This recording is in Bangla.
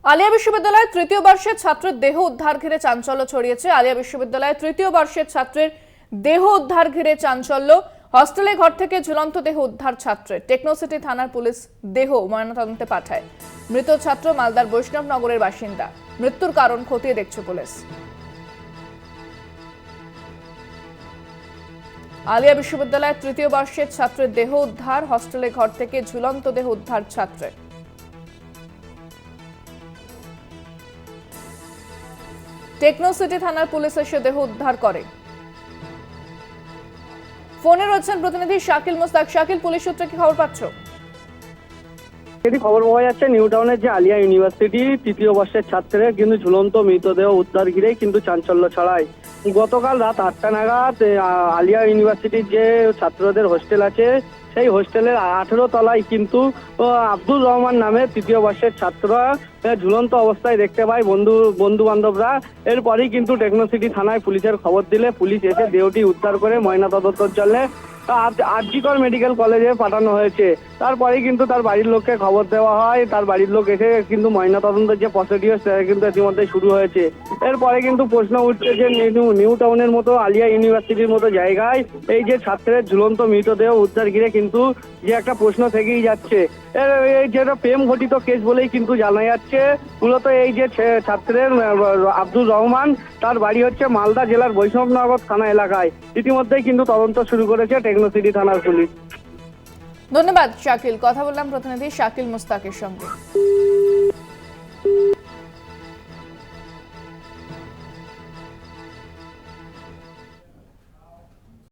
আলিয়া বিশ্ববিদ্যালয়ের তৃতীয় বর্ষের ছাত্রের দেহ উদ্ধার ঘিরে চাঞ্চল্য ছড়িয়েছে। আলিয়া বিশ্ববিদ্যালয়ের তৃতীয় বর্ষের ছাত্রের দেহ উদ্ধার ঘিরে চাঞ্চল্য। হস্টেলে ঘর থেকে ঝুলন্ত দেহ উদ্ধার ছাত্রের। টেকনোসিটি থানার পুলিশ দেহ ময়নাতদন্তে পাঠায়। মৃত ছাত্র মালদার বৈষ্ণবনগরের বাসিন্দা। মৃত্যুর কারণ খতিয়ে দেখছে পুলিশ। আলিয়া বিশ্ববিদ্যালয়ের তৃতীয় বর্ষের ছাত্রের দেহ উদ্ধার। হস্টেলে ঘর থেকে ঝুলন্ত দেহ উদ্ধার ছাত্রের। টেকনোসিটি থানার পুলিশ এসে দেহ উদ্ধার করে। ফোনে রয়েছেন প্রতিনিধি শাকিল মুস্তাক। শাকিল, পুলিশ সূত্রে কি খবর পাচ্ছ? এটি খবর পাওয়া যাচ্ছে নিউ টাউনের যে আলিয়া ইউনিভার্সিটি তৃতীয় বর্ষের ছাত্রের কিন্তু ঝুলন্ত মৃতদেহ উদ্ধার ঘিরেই কিন্তু চাঞ্চল্য ছড়ায়। গতকাল রাত 8টা নাগাদ আলিয়া ইউনিভার্সিটির যে ছাত্রদের হোস্টেল আছে সেই হোস্টেলের 18 তলায় কিন্তু আব্দুর রহমান নামে তৃতীয় বর্ষের ছাত্ররা ঝুলন্ত অবস্থায় দেখতে পায় বন্ধু বান্ধবরা। এরপরই কিন্তু টেকনোসিটি থানায় পুলিশের খবর দিলে পুলিশ এসে দেহটি উদ্ধার করে ময়নাতদন্তের জন্য আরজিকর মেডিকেল কলেজে পাঠানো হয়েছে। তারপরে কিন্তু তার বাড়ির লোককে খবর দেওয়া হয়। তার বাড়ির লোক এসে কিন্তু ময়নাতদন্তের যে প্রসিডিওর সেটা কিন্তু ইতিমধ্যে শুরু হয়েছে। এরপরে কিন্তু প্রশ্ন উঠছে যে নিউ টাউনের মতো আলিয়া ইউনিভার্সিটির মতো জায়গায় এই যে ছাত্রের ঝুলন্ত মৃতদেহ উদ্ধার ঘিরে কিন্তু যে একটা প্রশ্ন থেকেই যাচ্ছে। এই যেটা প্রেম ঘটিত কেস বলেই কিন্তু জানা যাচ্ছে। মূলত এই যে ছাত্রের আব্দুর রহমান, তার বাড়ি হচ্ছে মালদা জেলার বৈষ্ণবনগর থানা এলাকায়। ইতিমধ্যেই কিন্তু তদন্ত শুরু করেছে টেকনোসিটি থানার পুলিশ। ধন্যবাদ শাকিল। কথা বললাম প্রতিনিধি শাকিল মুস্তাকের সঙ্গে।